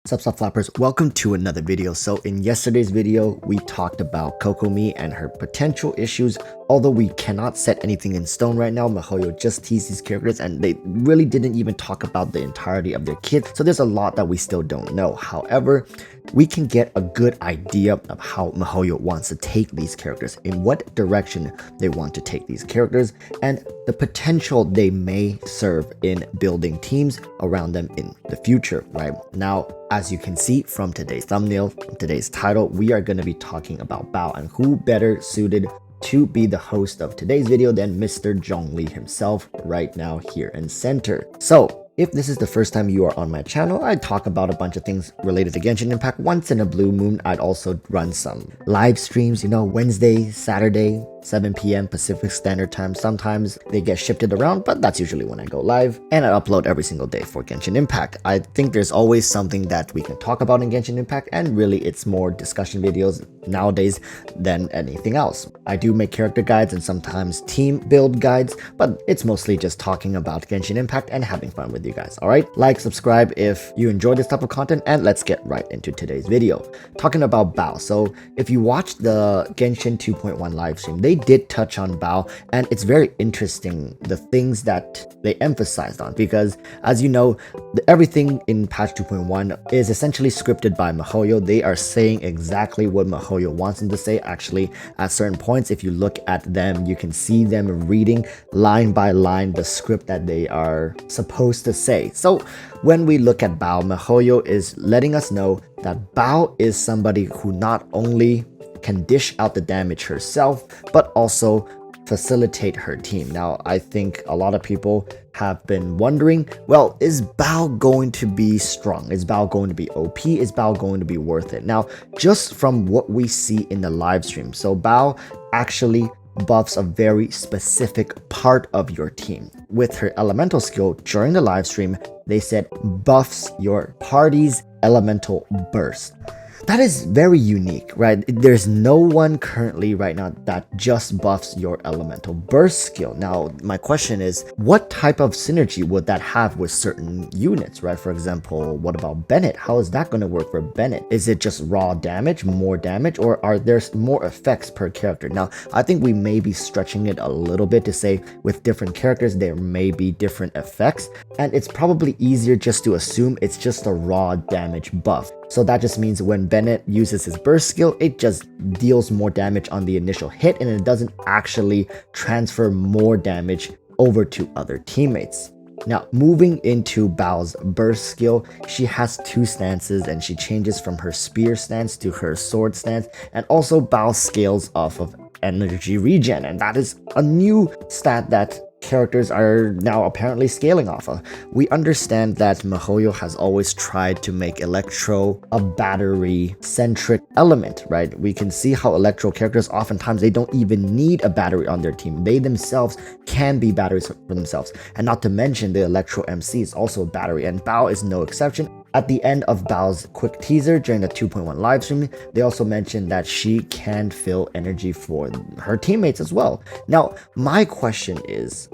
Sup flappers, welcome to another video. So in yesterday's video, we talked about Kokomi and her potential issues. Although we cannot set anything in stone right now, miHoYo just teased these characters and they really didn't even talk about the entirety of their kit. So there's a lot that we still don't know. However, we can get a good idea of how miHoYo wants to take these characters, in what direction they want to take these characters, and the potential they may serve in building teams around them in the future, right? Now, as you can see from today's thumbnail, from today's title, we are going to be talking about Baal, and who better suited to be the host of today's video than Mr. Zhongli himself right now here in center. So if this is the first time you are on my channel, I talk about a bunch of things related to Genshin Impact. Once in a blue moon, I'd also run some live streams, Wednesday, Saturday, 7 p.m. Pacific Standard Time. Sometimes they get shifted around, but that's usually when I go live. And I upload every single day for Genshin Impact. I think there's always something that we can talk about in Genshin Impact, and really it's more discussion videos nowadays than anything else. I do make character guides and sometimes team build guides, but it's mostly just talking about Genshin Impact and having fun with you guys, alright? Like, subscribe if you enjoy this type of content, and let's get right into today's video. Talking about Baal. So if you watched the Genshin 2.1 live stream, they did touch on Baal, and it's very interesting the things that they emphasized on, because as you know, everything in patch 2.1 is essentially scripted by miHoYo. They are saying exactly what miHoYo wants them to say. Actually, at certain points, if you look at them, you can see them reading line by line the script that they are supposed to say. So when we look at Baal, miHoYo is letting us know that Baal is somebody who not only can dish out the damage herself, but also facilitate her team. Now, I think a lot of people have been wondering, well, is Baal going to be strong? Is Baal going to be OP? Is Baal going to be worth it? Now, just from what we see in the live stream, so Baal actually buffs a very specific part of your team. With her elemental skill during the live stream, they said buffs your party's elemental burst. That is very unique, right? There's no one currently right now that just buffs your elemental burst skill. Now, my question is, what type of synergy would that have with certain units, right? For example, what about Bennett? How is that going to work for Bennett? Is it just raw damage, more damage, or are there more effects per character? Now, I think we may be stretching it a little bit to say with different characters, there may be different effects, and it's probably easier just to assume it's just a raw damage buff. So that just means when Bennett uses his burst skill, it just deals more damage on the initial hit, and it doesn't actually transfer more damage over to other teammates. Now, moving into Baal's burst skill, she has two stances, and she changes from her spear stance to her sword stance, and also Baal scales off of energy regen, and that is a new stat that characters are now apparently scaling off of. We understand that miHoYo has always tried to make Electro a battery-centric element, right? We can see how Electro characters, oftentimes, they don't even need a battery on their team. They themselves can be batteries for themselves. And not to mention, the Electro MC is also a battery, and Baal is no exception. At the end of Baal's quick teaser during the 2.1 live stream, they also mentioned that she can fill energy for her teammates as well. Now, my question is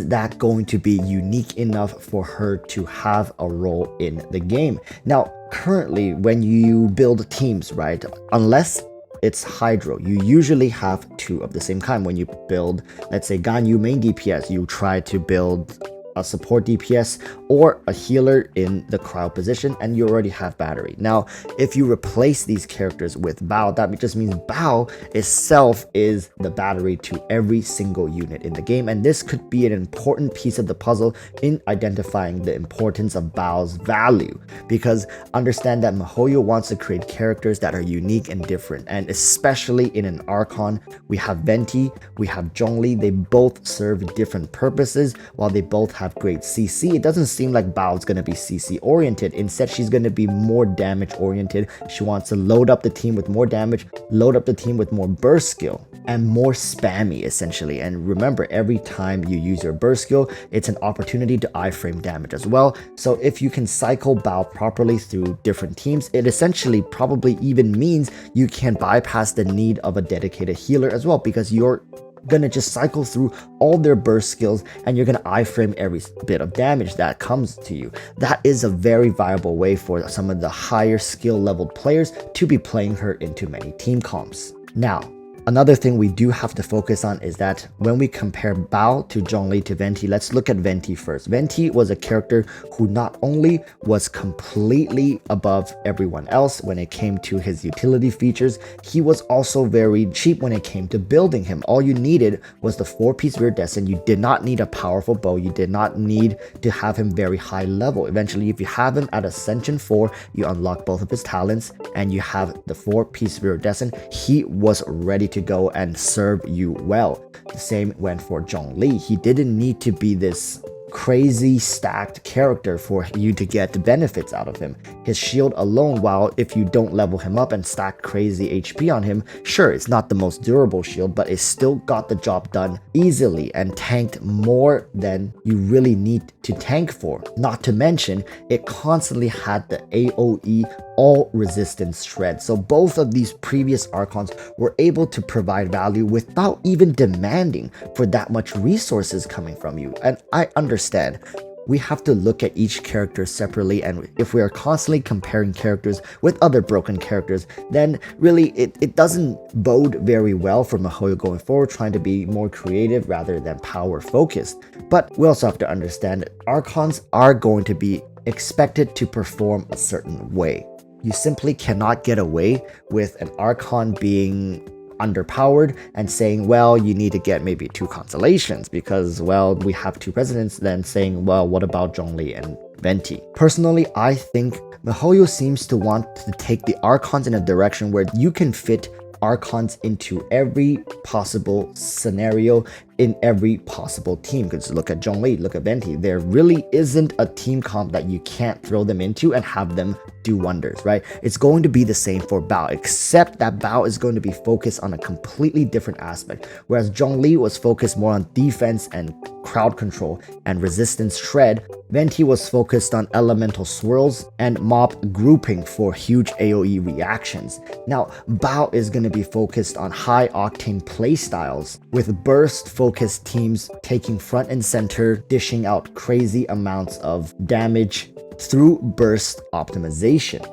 that going to be unique enough for her to have a role in the game? Now, currently, when you build teams, right, unless it's Hydro, you usually have two of the same kind. When you build, let's say, Ganyu main DPS, you try to build a support DPS or a healer in the cryo position, and you already have battery. Now, if you replace these characters with Baal, that just means Baal itself is the battery to every single unit in the game, and this could be an important piece of the puzzle in identifying the importance of Baal's value, because understand that miHoYo wants to create characters that are unique and different, and especially in an Archon, we have Venti, we have Zhongli. They both serve different purposes. While they both have great CC, it doesn't seem like Baal's going to be CC oriented. Instead, she's going to be more damage oriented. She wants to load up the team with more damage, load up the team with more burst skill, and more spammy essentially. And remember, every time you use your burst skill, it's an opportunity to iframe damage as well. So if you can cycle Baal properly through different teams, it essentially probably even means you can bypass the need of a dedicated healer as well, because your gonna just cycle through all their burst skills and you're gonna iframe every bit of damage that comes to you. That is a very viable way for some of the higher skill leveled players to be playing her into many team comps. Now, another thing we do have to focus on is that when we compare Baal to Zhongli to Venti, let's look at Venti first. Venti was a character who not only was completely above everyone else when it came to his utility features, he was also very cheap when it came to building him. All you needed was the 4-piece Viridescent. You did not need a powerful bow. You did not need to have him very high level. Eventually, if you have him at Ascension 4, you unlock both of his talents and you have the 4-piece Viridescent. He was ready to go and serve you well. The same went for Zhongli. He didn't need to be this crazy stacked character for you to get the benefits out of him. His shield alone, while if you don't level him up and stack crazy HP on him, sure, it's not the most durable shield, but it still got the job done easily and tanked more than you really need to tank for. Not to mention, it constantly had the AoE all resistance shred. So both of these previous archons were able to provide value without even demanding for that much resources coming from you. And I understand we have to look at each character separately, and if we are constantly comparing characters with other broken characters, then really it doesn't bode very well for MiHoYo going forward, trying to be more creative rather than power focused. But we also have to understand that archons are going to be expected to perform a certain way. You simply cannot get away with an archon being underpowered and saying, well, you need to get maybe 2 constellations because, well, we have 2 presidents, then saying, well, what about Zhongli and Venti? Personally, I think MiHoYo seems to want to take the archons in a direction where you can fit archons into every possible scenario in every possible team. Because look at Zhongli, look at Venti. There really isn't a team comp that you can't throw them into and have them do wonders, right? It's going to be the same for Baal, except that Baal is going to be focused on a completely different aspect. Whereas Zhongli was focused more on defense and crowd control and resistance shred, Venti was focused on elemental swirls and mob grouping for huge AoE reactions. Now, Baal is going to be focused on high octane playstyles with burst focused teams taking front and center, dishing out crazy amounts of damage through burst optimization.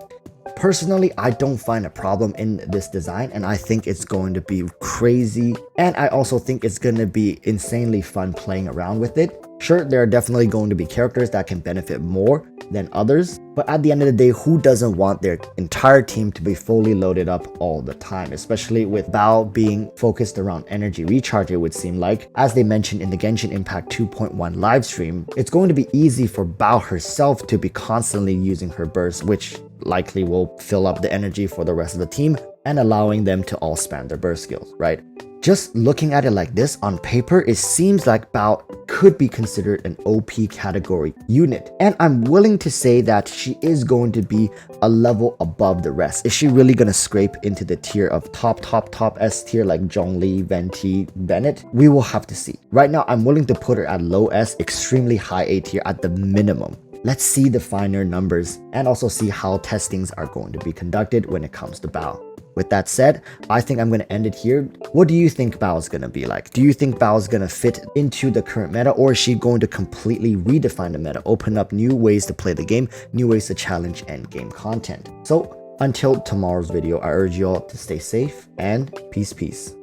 Personally, I don't find a problem in this design, and I think it's going to be crazy, and I also think it's going to be insanely fun playing around with it. Sure, there are definitely going to be characters that can benefit more than others, but at the end of the day, who doesn't want their entire team to be fully loaded up all the time, especially with Baal being focused around energy recharge, it would seem like. As they mentioned in the Genshin Impact 2.1 livestream, it's going to be easy for Baal herself to be constantly using her burst, which likely will fill up the energy for the rest of the team and allowing them to all spam their burst skills, right? Just looking at it like this, on paper, it seems like Baal could be considered an OP category unit. And I'm willing to say that she is going to be a level above the rest. Is she really going to scrape into the tier of top S tier like Zhongli, Venti, Bennett? We will have to see. Right now, I'm willing to put her at low S, extremely high A tier at the minimum. Let's see the finer numbers and also see how testings are going to be conducted when it comes to Baal. With that said, I think I'm going to end it here. What do you think Baal is going to be like? Do you think Baal is going to fit into the current meta, or is she going to completely redefine the meta, open up new ways to play the game, new ways to challenge endgame content? So until tomorrow's video, I urge you all to stay safe and peace.